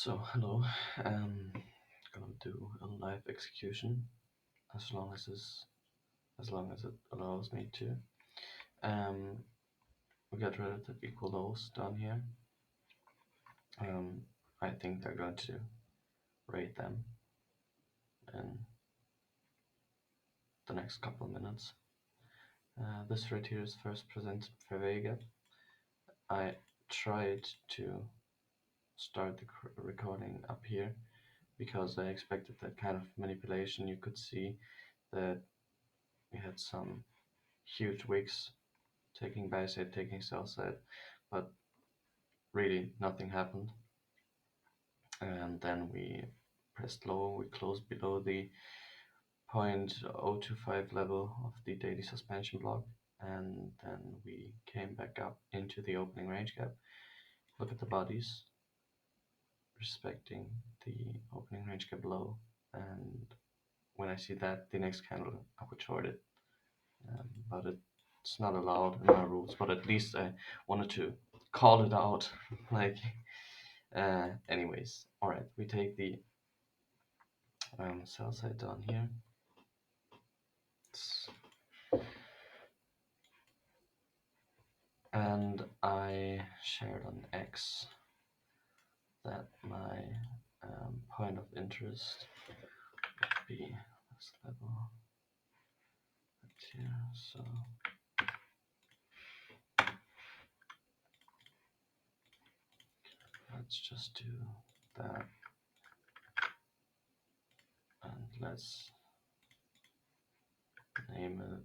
Hello. Um, gonna do a live execution as long as it allows me to. Um, we got relative equal lows down here. I think they're going to rate them in the next couple of minutes. This right here is first presented for Vega. I tried to start the recording up here because I expected that kind of manipulation. You could see that we had some huge wicks taking buy side, taking sell side, but really nothing happened. And then we pressed low, we closed below the 0.025 level of the daily suspension block, and then we came back up into the opening range gap. Look at the bodies respecting the opening range gap low, and when I see that, the next candle I would short it. But it's not allowed in my rules, but at least I wanted to call it out. like Anyways, all right, we take the sell side down here. And I shared on X that my point of interest would be this level right here. So let's just do that, and let's name it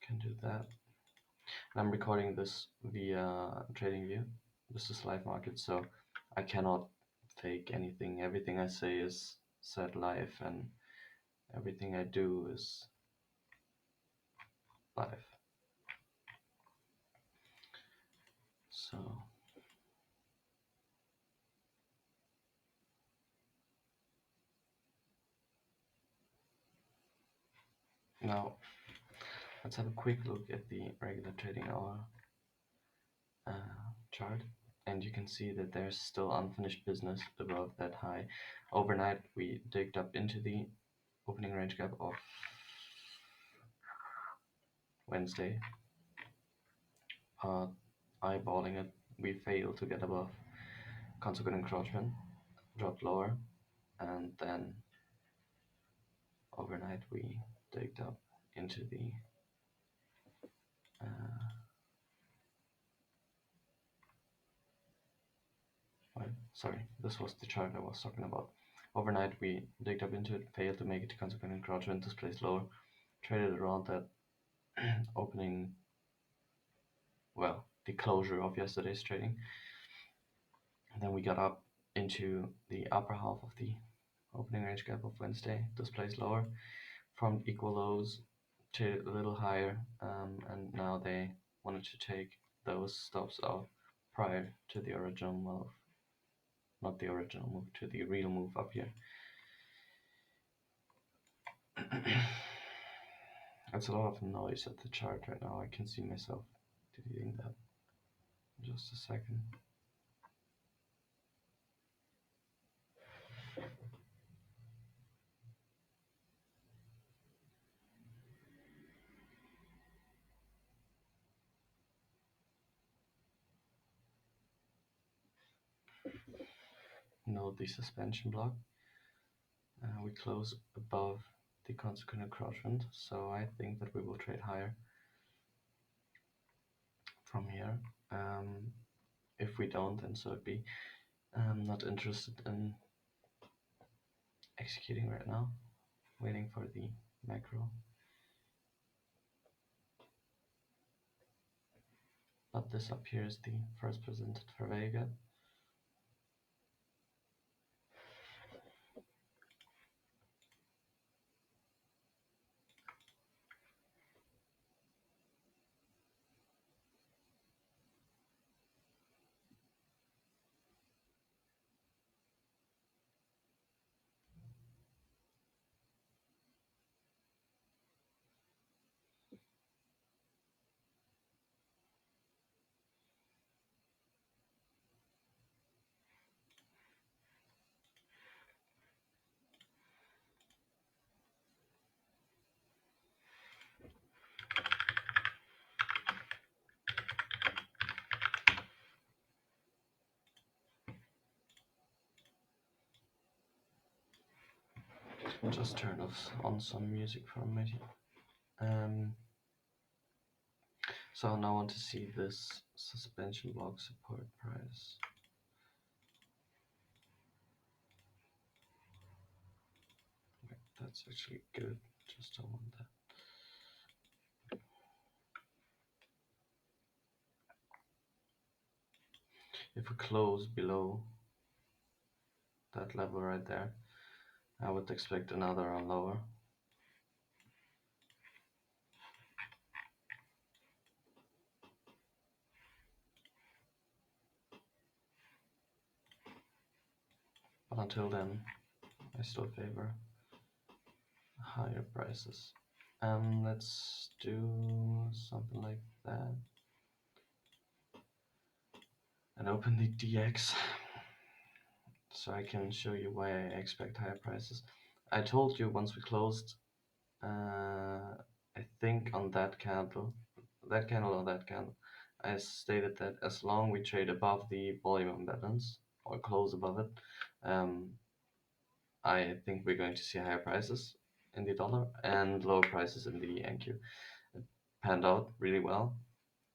can do that. And I'm recording this via TradingView. This is live market, so I cannot fake anything. Everything I say is said live, and everything I do is live. So now let's have a quick look at the regular trading hour chart, and you can see that there's still unfinished business above that high. Overnight we digged up into the opening range gap of Wednesday. Eyeballing it, we failed to get above. Consequent encroachment, dropped lower, and then overnight we digged up into the sorry, this was the chart I was talking about. Overnight we digged up into it, failed to make it to consequent encroachment, displaced lower, traded around that opening, well, the closure of yesterday's trading. And then we got up into the upper half of the opening range gap of Wednesday, displaced lower, formed equal lows to a little higher, and now they wanted to take those stops out prior to the original move. Not the original move, to the real move up here. It's a lot of noise at the chart right now. I can see myself deleting that in just a second. Note the suspension block. We close above the consequent encroachment, so I think that we will trade higher from here. If we don't, then so it be. I'm not interested in executing right now, waiting for the macro. But this up here is the first presented for Vega. Just turn off on some music for a minute. Um, so now I want to see this suspension block support price. Wait, that's actually good. Just don't want that. If we close below that level right there, I would expect another run lower. But until then, I still favor higher prices. Let's do something like that. And open the DX so I can show you why I expect higher prices. I told you once we closed, I think on that candle, on that candle, I stated that as long we trade above the volume imbalance or close above it, um, I think we're going to see higher prices in the dollar and lower prices in the NQ. It panned out really well.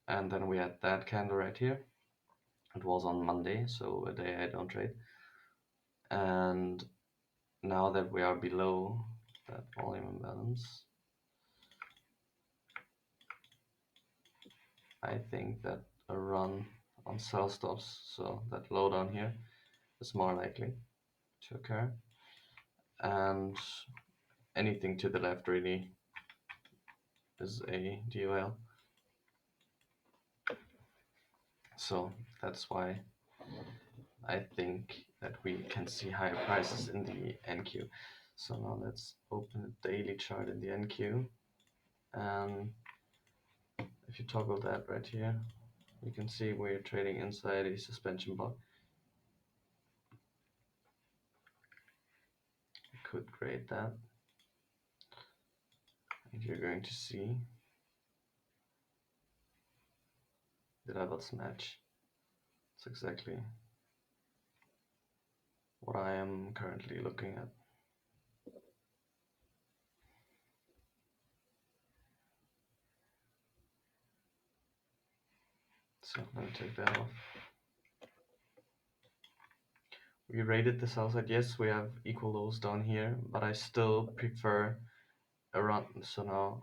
And then we had that candle right here. It was on Monday, so a day I don't trade. And now that we are below that volume imbalance, I think that a run on sell stops, so that low down here, is more likely to occur. And anything to the left really is a DOL. So that's why I think that we can see higher prices in the NQ. So now let's open a daily chart in the NQ. And if you toggle that right here, you can see we're trading inside a suspension block. I could create that. And you're going to see the levels match. It's exactly what I am currently looking at. So let me take that off. We rated the sell side. Yes, we have equal lows down here, but I still prefer a run. So now,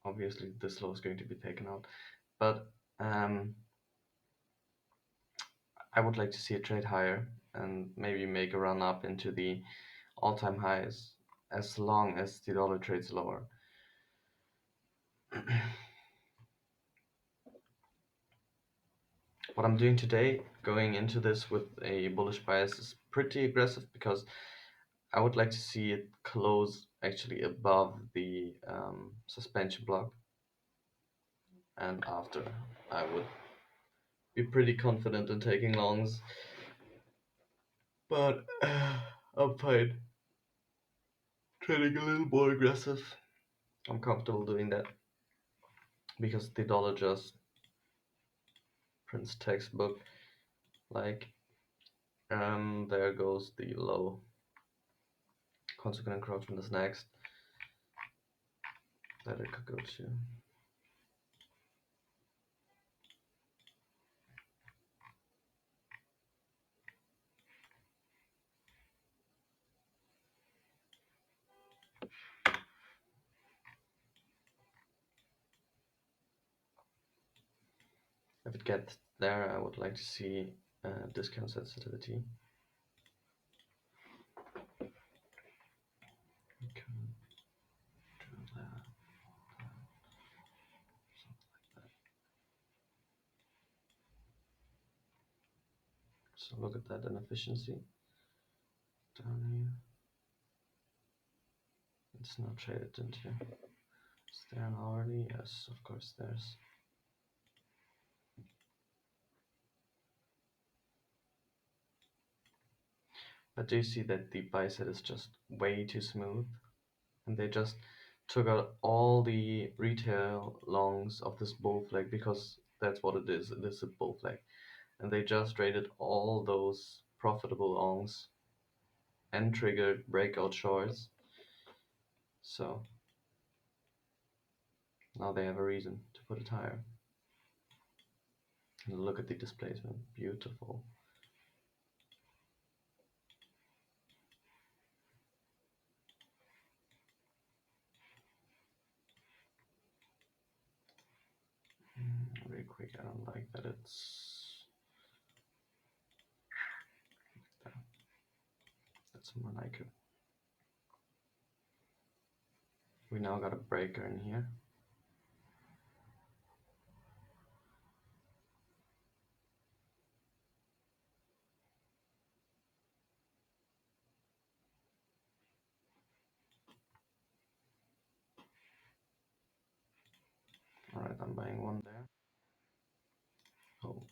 obviously, this low is going to be taken out, but I would like to see a trade higher and maybe make a run up into the all-time highs as long as the dollar trades lower. What I'm doing today, going into this with a bullish bias, is pretty aggressive because I would like to see it close actually above the suspension block, and after I would be pretty confident in taking longs, but I'm fine trading a little more aggressive. I'm comfortable doing that because the dollar just prints textbook like there goes the low. Consequent encroachment is next. That it could go to. If it gets there, I would like to see discount sensitivity. Okay. Do that. Something like that. So look at that inefficiency down here. It's not traded into. Is there an hourly? Yes, of course there's. But do you see that the buy side is just way too smooth? And they just took out all the retail longs of this bull flag because that's what it is. It is a bull flag. And they just traded all those profitable longs and triggered breakout shorts So now they have a reason to put it higher. And look at the displacement, beautiful. Really quick, I don't like that it's there. That's more like it. We now got a breaker in here. Alright, I'm buying one there. Oh.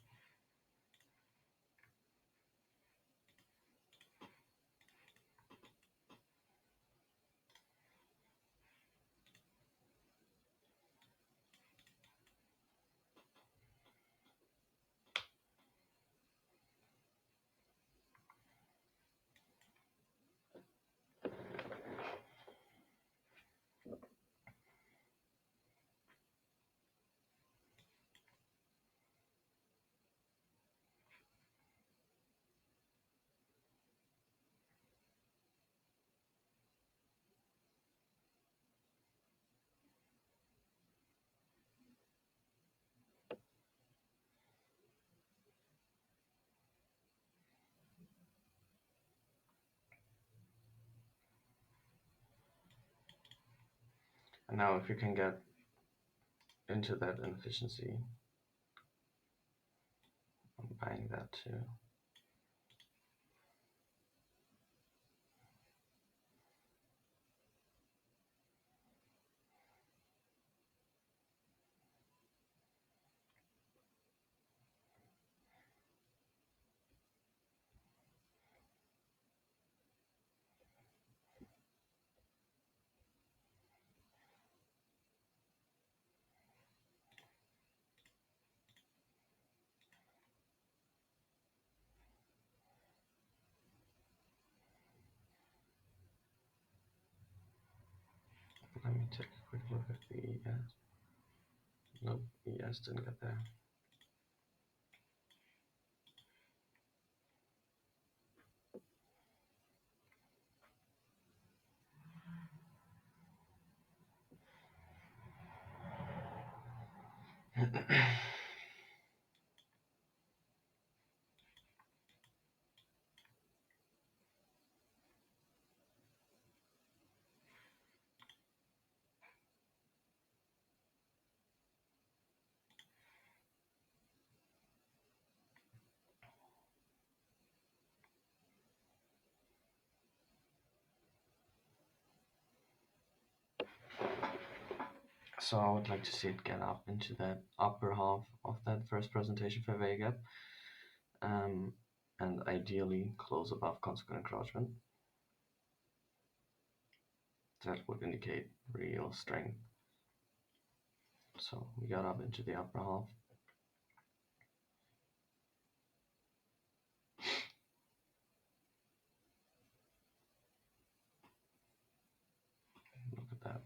And now if you can get into that inefficiency, I'm buying that too. Let me take a quick look at the ES. Nope, ES didn't get there. So I would like to see it get up into that upper half of that first presentation fair value gap, and ideally close above consequent encroachment. That would indicate real strength. So we got up into the upper half. Look at that.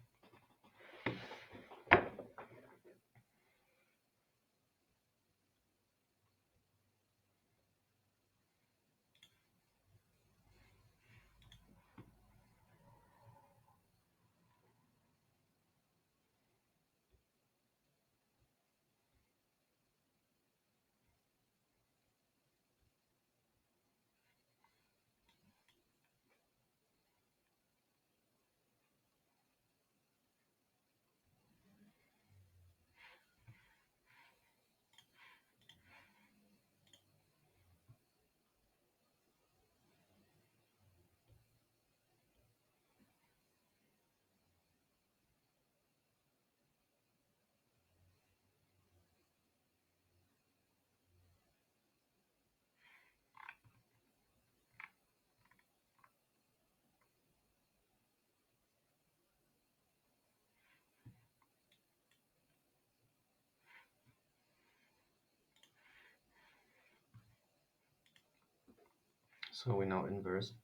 So we now inverse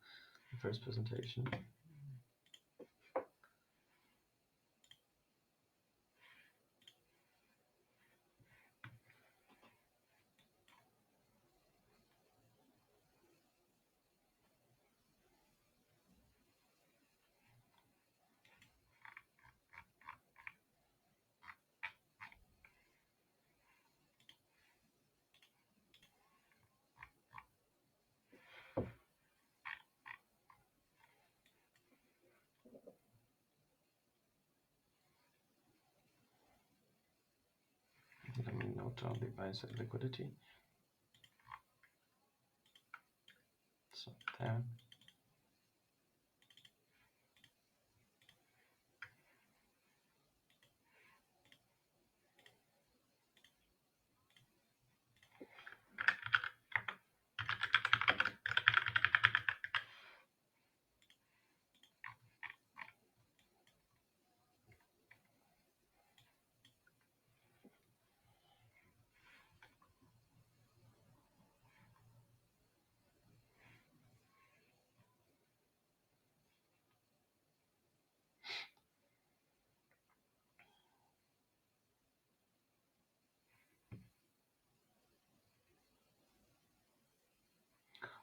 the first presentation. not only buy side liquidity. So there.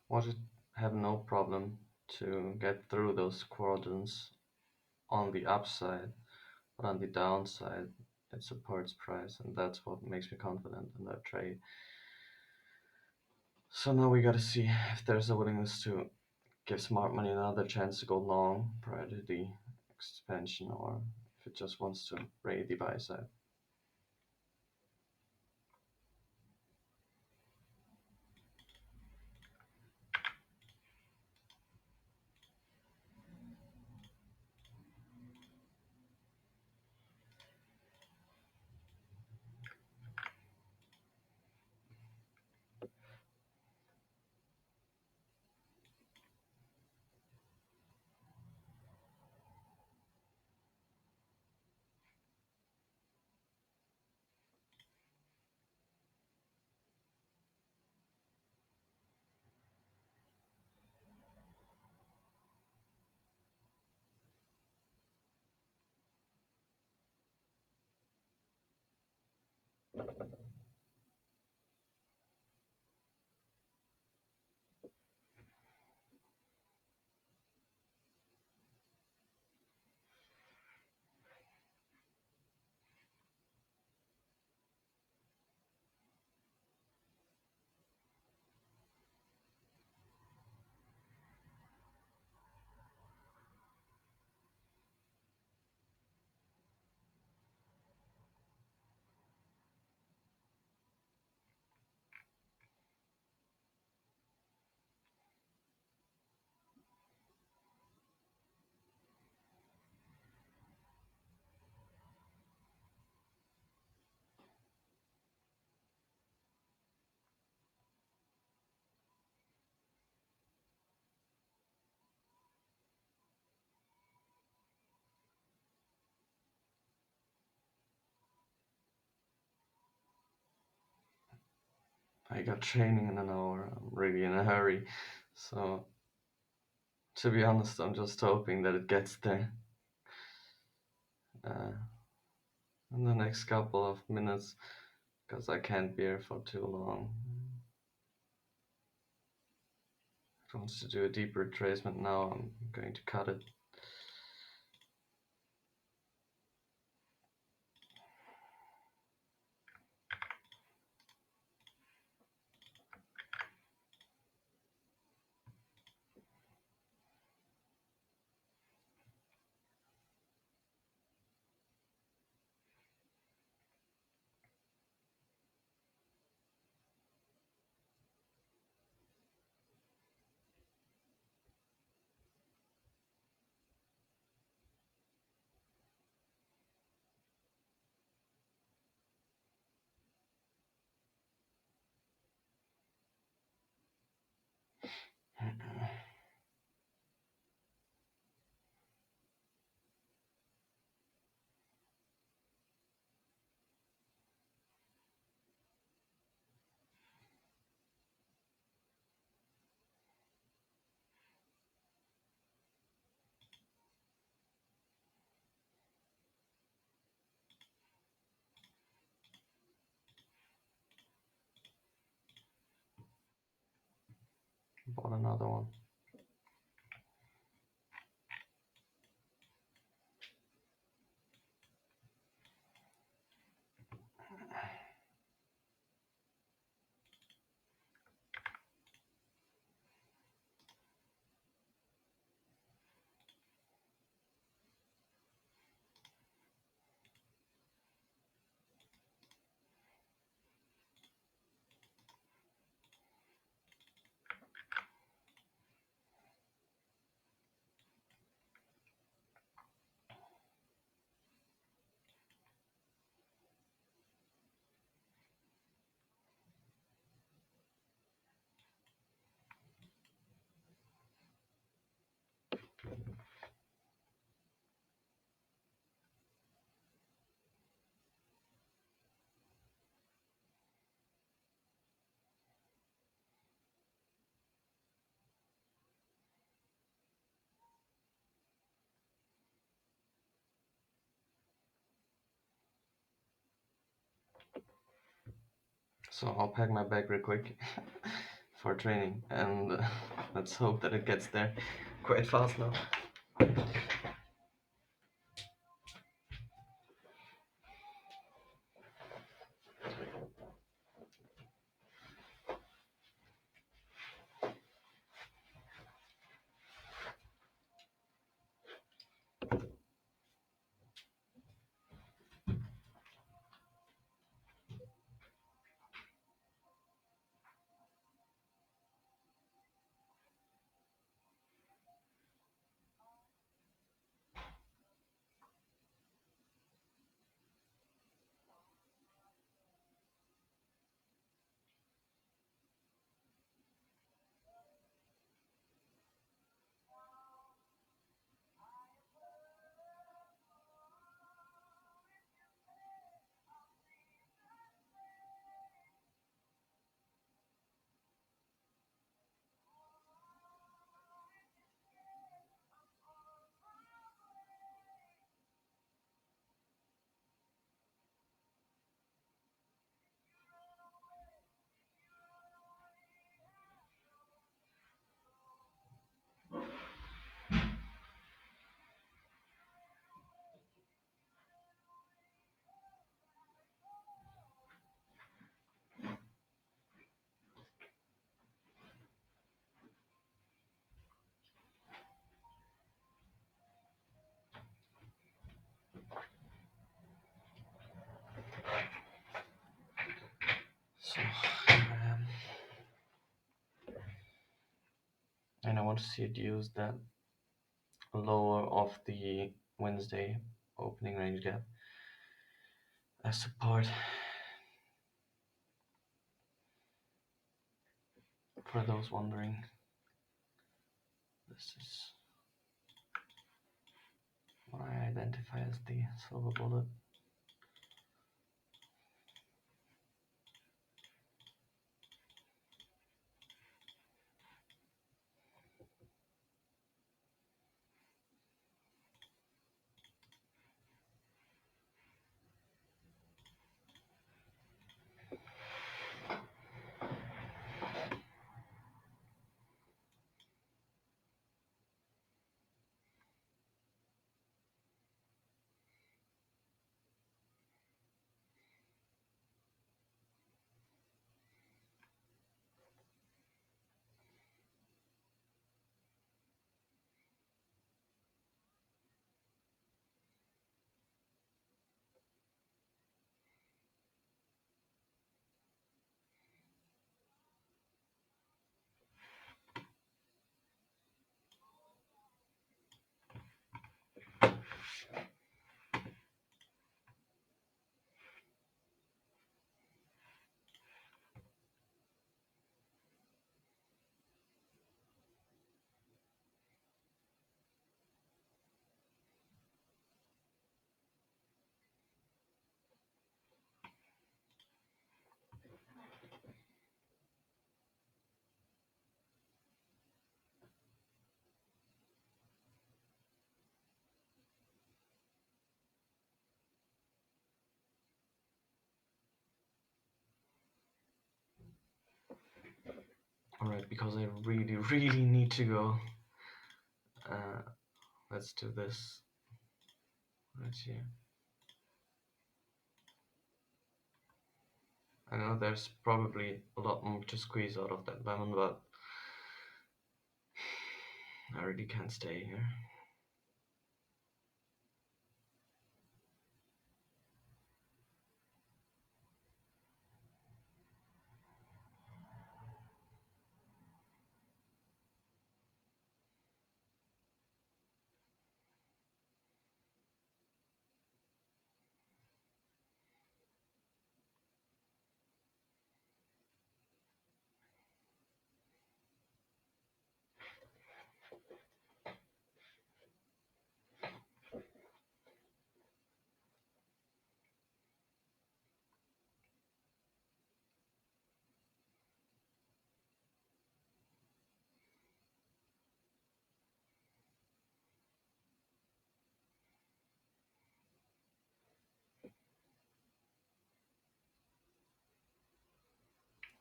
Was it have no problem to get through those quadrants on the upside, but on the downside, it supports price, and that's what makes me confident in that trade. So now we gotta see if there's a willingness to give smart money another chance to go long prior to the expansion, or if it just wants to raid the buy side. I got training in an hour. I'm really in a hurry. So, to be honest, I'm just hoping that it gets there uh, in the next couple of minutes because I can't be here for too long. If it wants to do a deeper retracement now, I'm going to cut it. Bought another one. So I'll pack my bag real quick for training, and let's hope that it gets there quite fast now. So and I want to see it use that lower of the Wednesday opening range gap as support for those wondering. This is what I identify as the silver bullet. Alright, because I really, really need to go. Let's do this right here. I know there's probably a lot more to squeeze out of that lemon, but I really can't stay here.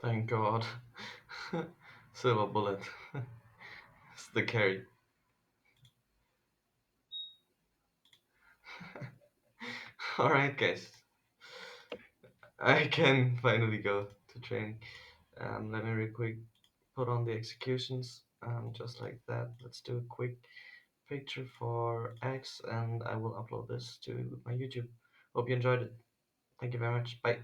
Thank God. Silver bullet. It's the carry. Alright, guys. I can finally go to training. Let me real quick put on the executions. Just like that. Let's do a quick picture for X and I will upload this to my YouTube. Hope you enjoyed it. Thank you very much. Bye.